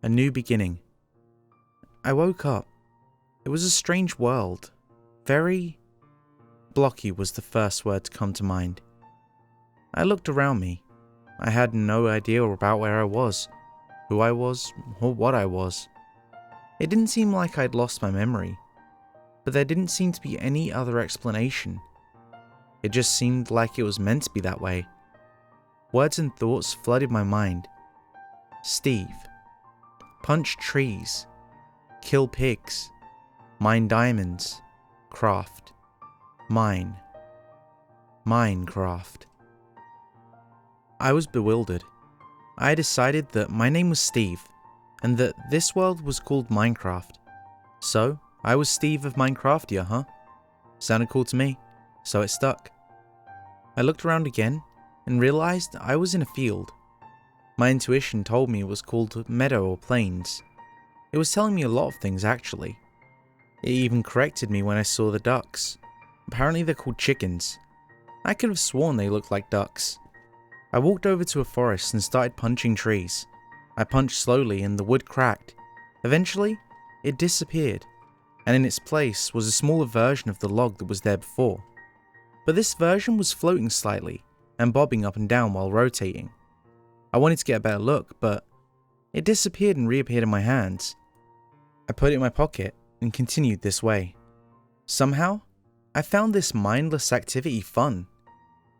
A new beginning. I woke up. It was a strange world. Very blocky was the first word to come to mind. I looked around me. I had no idea about where I was, who I was, or what I was. It didn't seem like I'd lost my memory, but there didn't seem to be any other explanation. It just seemed like it was meant to be that way. Words and thoughts flooded my mind. Steve. Punch trees. Kill pigs. Mine diamonds. Craft. Mine. Minecraft. I was bewildered. I decided that my name was Steve, and that this world was called Minecraft. So, I was Steve of Minecraftia, huh? Sounded cool to me, so it stuck. I looked around again, and realized I was in a field. My intuition told me it was called meadow or plains. It was telling me a lot of things actually. It even corrected me when I saw the ducks. Apparently they're called chickens. I could have sworn they looked like ducks. I walked over to a forest and started punching trees. I punched slowly and the wood cracked. Eventually, it disappeared, and in its place was a smaller version of the log that was there before. But this version was floating slightly and bobbing up and down while rotating. I wanted to get a better look, but it disappeared and reappeared in my hands. I put it in my pocket and continued this way. Somehow, I found this mindless activity fun,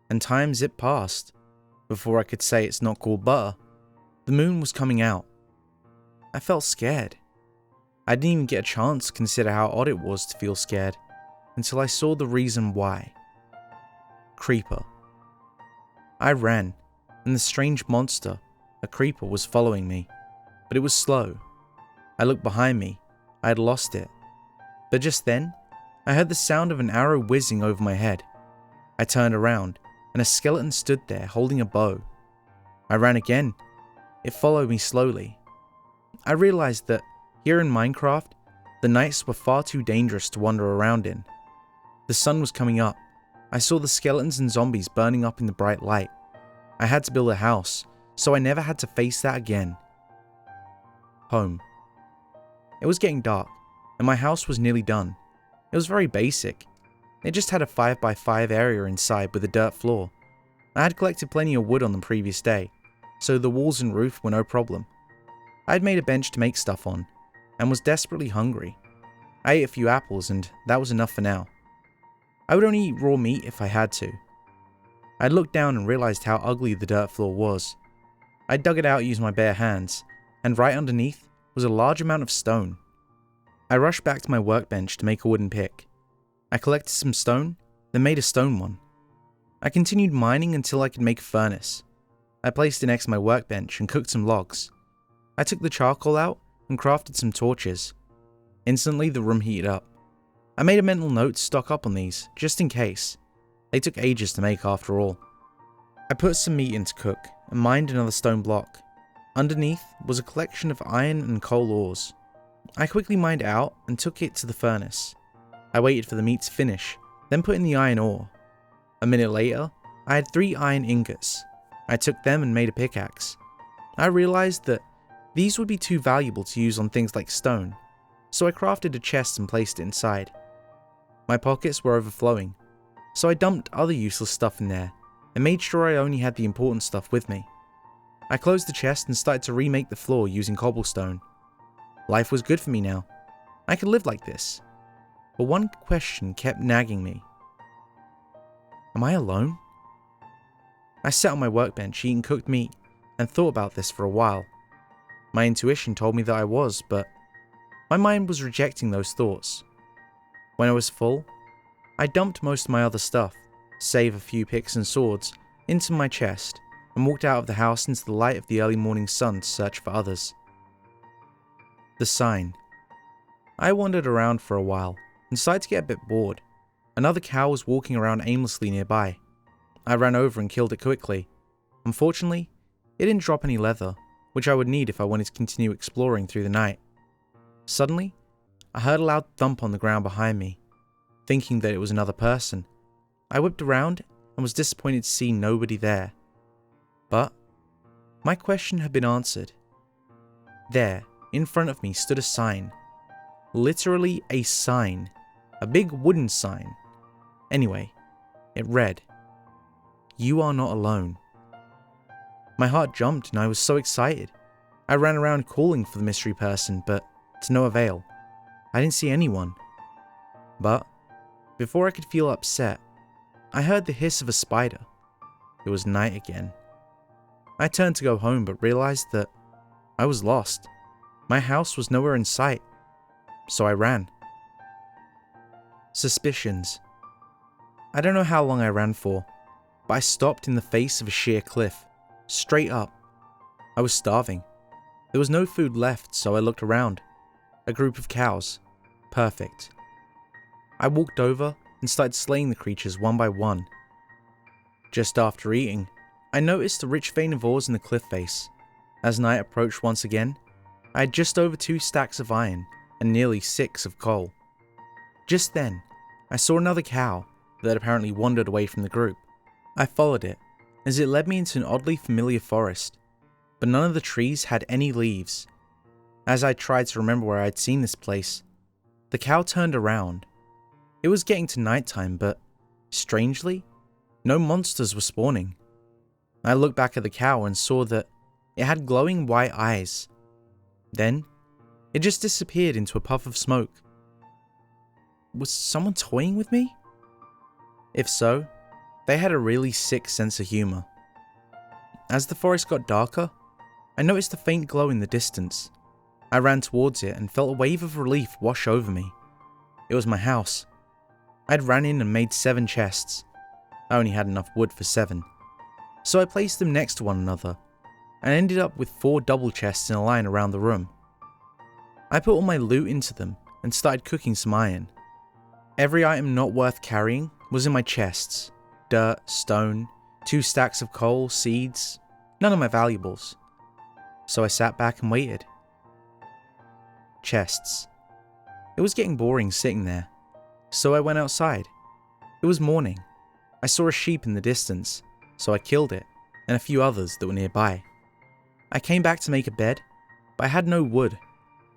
and time zipped past. Before I could say it's not called butter, the moon was coming out. I felt scared. I didn't even get a chance to consider how odd it was to feel scared, until I saw the reason why. Creeper. I ran, and the strange monster, a creeper, was following me, but it was slow. I looked behind me. I had lost it. But just then, I heard the sound of an arrow whizzing over my head. I turned around, and a skeleton stood there holding a bow. I ran again. It followed me slowly. I realized that here in Minecraft, the nights were far too dangerous to wander around in. The sun was coming up. I saw the skeletons and zombies burning up in the bright light. I had to build a house, so I never had to face that again. Home. It was getting dark, and my house was nearly done. It was very basic. It just had a 5x5 area inside with a dirt floor. I had collected plenty of wood on the previous day, so the walls and roof were no problem. I had made a bench to make stuff on, and was desperately hungry. I ate a few apples, and that was enough for now. I would only eat raw meat if I had to. I looked down and realized how ugly the dirt floor was. I dug it out using my bare hands, and right underneath was a large amount of stone. I rushed back to my workbench to make a wooden pick. I collected some stone, then made a stone one. I continued mining until I could make a furnace. I placed it next to my workbench and cooked some logs. I took the charcoal out and crafted some torches. Instantly the room heated up. I made a mental note to stock up on these, just in case. They took ages to make after all. I put some meat in to cook and mined another stone block. Underneath was a collection of iron and coal ores. I quickly mined it out and took it to the furnace. I waited for the meat to finish, then put in the iron ore. A minute later, I had 3 iron ingots. I took them and made a pickaxe. I realized that these would be too valuable to use on things like stone, so I crafted a chest and placed it inside. My pockets were overflowing, so I dumped other useless stuff in there and made sure I only had the important stuff with me. I closed the chest and started to remake the floor using cobblestone. Life was good for me now. I could live like this. But one question kept nagging me. Am I alone? I sat on my workbench eating cooked meat and thought about this for a while. My intuition told me that I was, but my mind was rejecting those thoughts. When I was full, I dumped most of my other stuff, save a few picks and swords, into my chest and walked out of the house into the light of the early morning sun to search for others. The sign. I wandered around for a while and started to get a bit bored. Another cow was walking around aimlessly nearby. I ran over and killed it quickly. Unfortunately, it didn't drop any leather, which I would need if I wanted to continue exploring through the night. Suddenly, I heard a loud thump on the ground behind me. Thinking that it was another person, I whipped around and was disappointed to see nobody there. But my question had been answered. There, in front of me stood a sign. Literally a sign. A big wooden sign. Anyway, it read, "You are not alone." My heart jumped and I was so excited. I ran around calling for the mystery person, but to no avail. I didn't see anyone. But before I could feel upset, I heard the hiss of a spider. It was night again. I turned to go home but realized that I was lost. My house was nowhere in sight, so I ran. Suspicions. I don't know how long I ran for, but I stopped in the face of a sheer cliff, straight up. I was starving. There was no food left, so I looked around. A group of cows. Perfect. I walked over and started slaying the creatures one by one. Just after eating, I noticed a rich vein of ores in the cliff face. As night approached once again, I had just over 2 stacks of iron and nearly 6 of coal. Just then, I saw another cow that apparently wandered away from the group. I followed it, as it led me into an oddly familiar forest, but none of the trees had any leaves. As I tried to remember where I had seen this place, the cow turned around. It was getting to nighttime, but strangely, no monsters were spawning. I looked back at the cow and saw that it had glowing white eyes. Then, it just disappeared into a puff of smoke. Was someone toying with me? If so, they had a really sick sense of humor. As the forest got darker, I noticed a faint glow in the distance. I ran towards it and felt a wave of relief wash over me. It was my house. I'd ran in and made 7 chests. I only had enough wood for 7. So I placed them next to one another, and ended up with 4 double chests in a line around the room. I put all my loot into them and started cooking some iron. Every item not worth carrying was in my chests. Dirt, stone, 2 stacks of coal, seeds, none of my valuables. So I sat back and waited. Chests. It was getting boring sitting there, so I went outside. It was morning. I saw a sheep in the distance, so I killed it, and a few others that were nearby. I came back to make a bed, but I had no wood.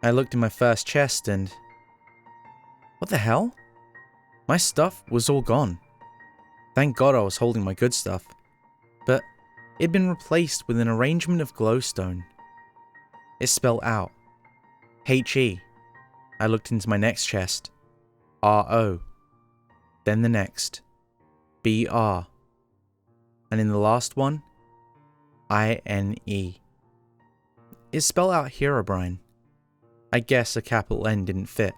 I looked in my first chest and... what the hell? My stuff was all gone. Thank God I was holding my good stuff, but it had been replaced with an arrangement of glowstone. It spelled out H-E. I looked into my next chest. R-O. Then the next. B-R. And in the last one, I-N-E. It spelled out Herobrine. I guess a capital N didn't fit.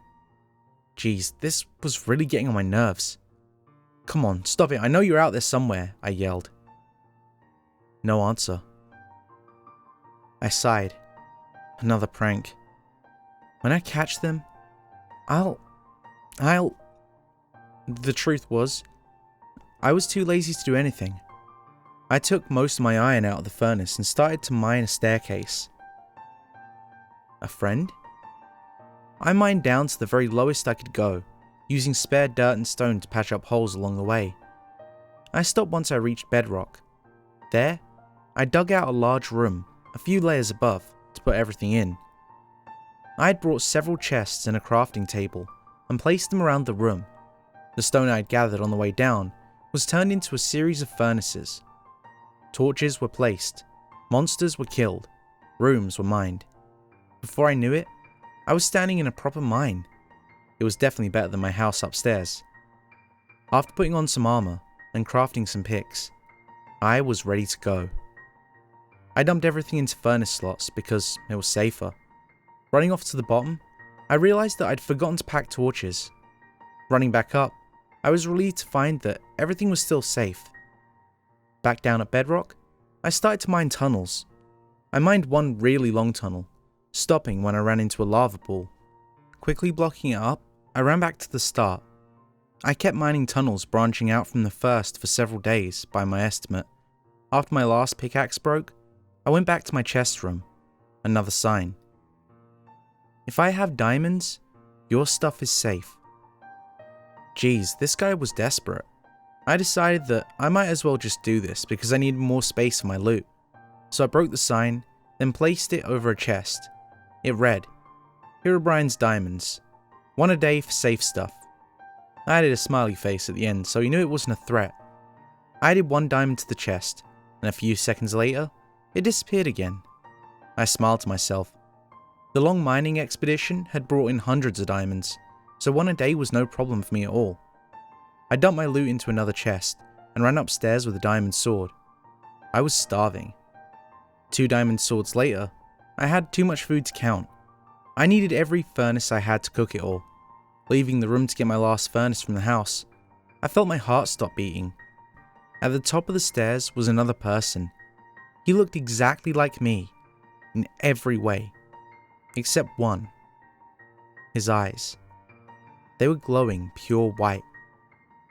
Jeez, this was really getting on my nerves. Come on, stop it, I know you're out there somewhere, I yelled. No answer. I sighed. Another prank. When I catch them, I'll... The truth was, I was too lazy to do anything. I took most of my iron out of the furnace and started to mine a staircase. A friend? I mined down to the very lowest I could go, using spare dirt and stone to patch up holes along the way. I stopped once I reached bedrock. There, I dug out a large room, a few layers above, to put everything in. I had brought several chests and a crafting table, and placed them around the room. The stone I had gathered on the way down was turned into a series of furnaces. Torches were placed, monsters were killed, rooms were mined. Before I knew it, I was standing in a proper mine. It was definitely better than my house upstairs. After putting on some armor and crafting some picks, I was ready to go. I dumped everything into furnace slots because it was safer. Running off to the bottom, I realized that I'd forgotten to pack torches. Running back up, I was relieved to find that everything was still safe. Back down at bedrock, I started to mine tunnels. I mined one really long tunnel, stopping when I ran into a lava pool. Quickly blocking it up, I ran back to the start. I kept mining tunnels branching out from the first for several days, by my estimate. After my last pickaxe broke, I went back to my chest room. Another sign. If I have diamonds, your stuff is safe. Geez, this guy was desperate. I decided that I might as well just do this because I needed more space for my loot. So I broke the sign, then placed it over a chest. It read, Herobrine's Diamonds. 1 a day for safe stuff. I added a smiley face at the end, so you knew it wasn't a threat. I added 1 diamond to the chest, and a few seconds later, it disappeared again. I smiled to myself. The long mining expedition had brought in hundreds of diamonds, so 1 a day was no problem for me at all. I dumped my loot into another chest, and ran upstairs with a diamond sword. I was starving. 2 diamond swords later, I had too much food to count. I needed every furnace I had to cook it all. Leaving the room to get my last furnace from the house, I felt my heart stop beating. At the top of the stairs was another person. He looked exactly like me, in every way, except one. His eyes. They were glowing pure white.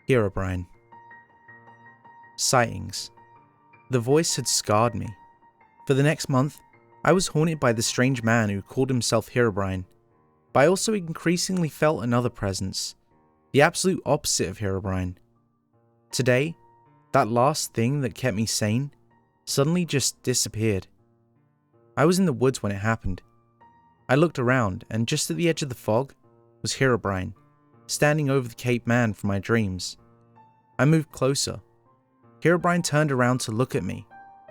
Herobrine. Sightings. The voice had scarred me. For the next month, I was haunted by the strange man who called himself Herobrine, but I also increasingly felt another presence, the absolute opposite of Herobrine. Today, that last thing that kept me sane suddenly just disappeared. I was in the woods when it happened. I looked around, and just at the edge of the fog was Herobrine, standing over the Cape Man from my dreams. I moved closer. Herobrine turned around to look at me,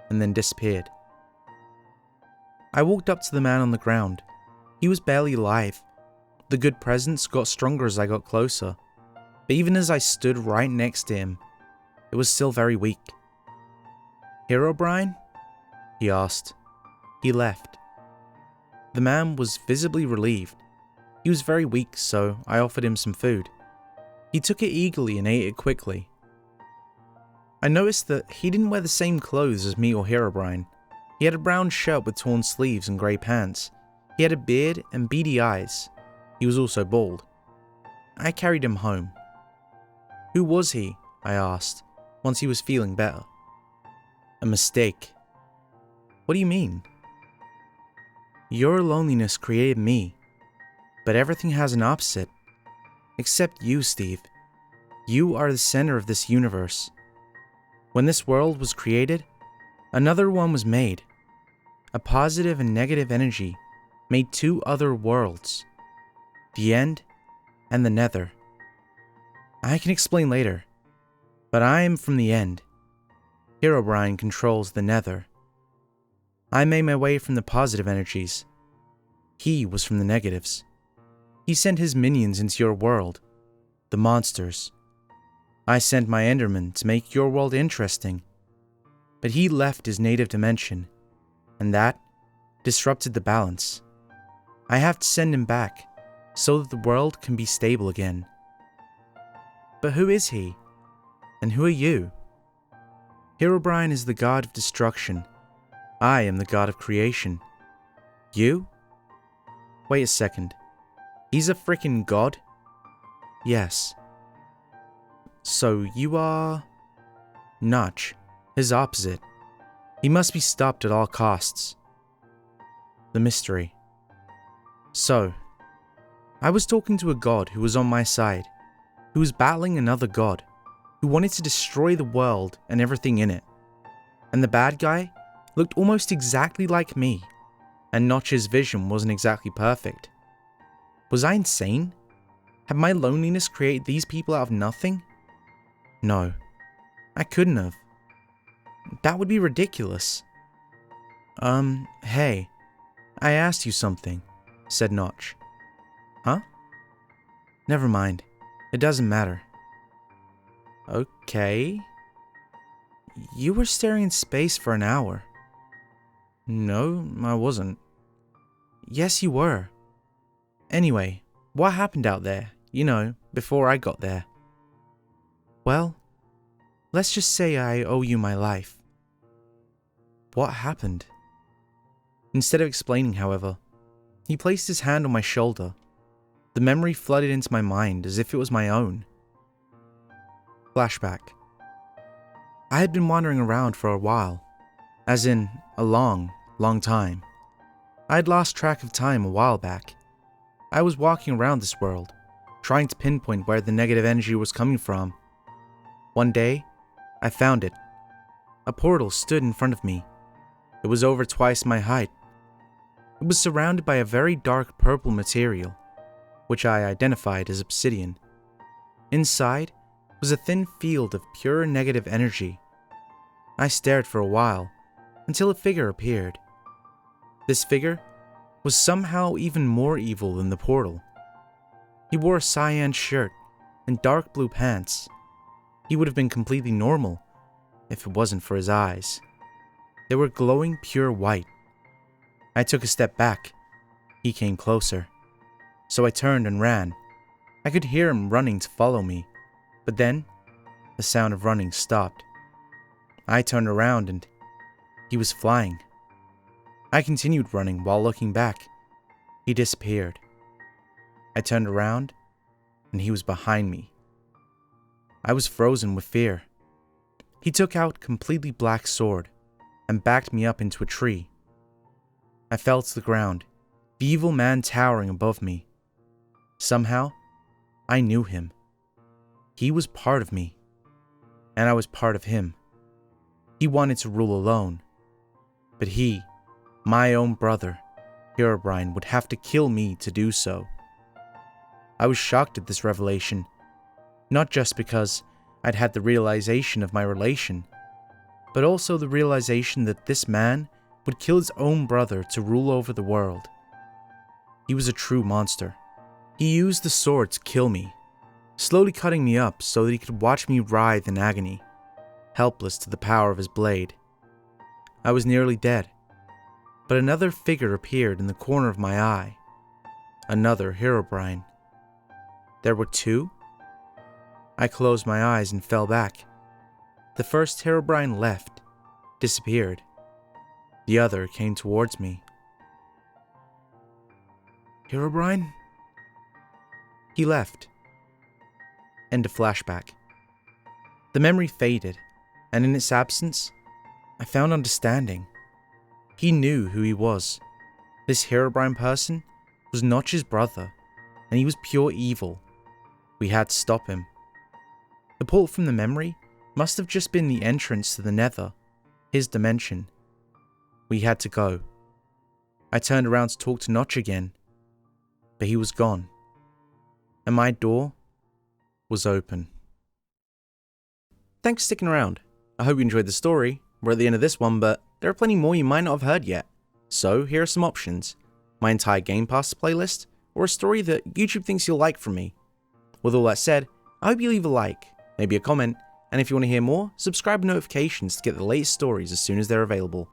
and then disappeared. I walked up to the man on the ground. He was barely alive. The good presence got stronger as I got closer, but even as I stood right next to him, it was still very weak. Herobrine? He asked. He left. The man was visibly relieved. He was very weak, so I offered him some food. He took it eagerly and ate it quickly. I noticed that he didn't wear the same clothes as me or Herobrine. He had a brown shirt with torn sleeves and grey pants. He had a beard and beady eyes. He was also bald. I carried him home. Who was he? I asked, once he was feeling better. A mistake. What do you mean? Your loneliness created me, but everything has an opposite. Except you, Steve. You are the center of this universe. When this world was created, another one was made. A positive and negative energy made 2 other worlds. The End and the Nether. I can explain later, but I am from the End. Herobrine controls the Nether. I made my way from the positive energies. He was from the negatives. He sent his minions into your world, the monsters. I sent my Enderman to make your world interesting, but he left his native dimension, and that disrupted the balance. I have to send him back, so that the world can be stable again. But who is he? And who are you? Herobrine is the god of destruction. I am the god of creation. You? Wait a second. He's a frickin' god? Yes. So you are... Notch, his opposite. He must be stopped at all costs. The mystery. So, I was talking to a god who was on my side, who was battling another god, who wanted to destroy the world and everything in it. And the bad guy looked almost exactly like me, and Notch's vision wasn't exactly perfect. Was I insane? Had my loneliness created these people out of nothing? No, I couldn't have. That would be ridiculous. Hey, I asked you something, said Notch. Huh? Never mind, it doesn't matter. Okay. You were staring in space for an hour. No, I wasn't. Yes, you were. Anyway, what happened out there, before I got there? Well, let's just say I owe you my life. What happened? Instead of explaining, however, he placed his hand on my shoulder. The memory flooded into my mind as if it was my own. Flashback. I had been wandering around for a while, as in a long, long time. I had lost track of time a while back. I was walking around this world, trying to pinpoint where the negative energy was coming from. One day, I found it. A portal stood in front of me. It was over twice my height. It was surrounded by a very dark purple material, which I identified as obsidian. Inside was a thin field of pure negative energy. I stared for a while, until a figure appeared. This figure was somehow even more evil than the portal. He wore a cyan shirt and dark blue pants. He would have been completely normal if it wasn't for his eyes. They were glowing pure white. I took a step back. He came closer. So I turned and ran. I could hear him running to follow me, but then the sound of running stopped. I turned around and he was flying. I continued running while looking back. He disappeared. I turned around and he was behind me. I was frozen with fear. He took out a completely black sword and backed me up into a tree. I fell to the ground, the evil man towering above me. Somehow, I knew him. He was part of me, and I was part of him. He wanted to rule alone, but he, my own brother, Allibrine, would have to kill me to do so. I was shocked at this revelation, not just because I'd had the realization of my relation, but also the realization that this man would kill his own brother to rule over the world. He was a true monster. He used the sword to kill me, slowly cutting me up so that he could watch me writhe in agony, helpless to the power of his blade. I was nearly dead, but another figure appeared in the corner of my eye. Another Allibrine. There were two? I closed my eyes and fell back. The first Allibrine left, disappeared. The other came towards me. Allibrine? He left. End of flashback. The memory faded, and in its absence, I found understanding. He knew who he was. This Allibrine person was Notch's brother, and he was pure evil. We had to stop him. The portal from the memory must have just been the entrance to the Nether, his dimension. We had to go. I turned around to talk to Notch again, but he was gone, and my door was open. Thanks for sticking around. I hope you enjoyed the story. We're at the end of this one, but there are plenty more you might not have heard yet. So here are some options: my entire Gamepasta playlist, or a story that YouTube thinks you'll like from me. With all that said, I hope you leave a like, maybe a comment, and if you want to hear more, subscribe to notifications to get the latest stories as soon as they're available.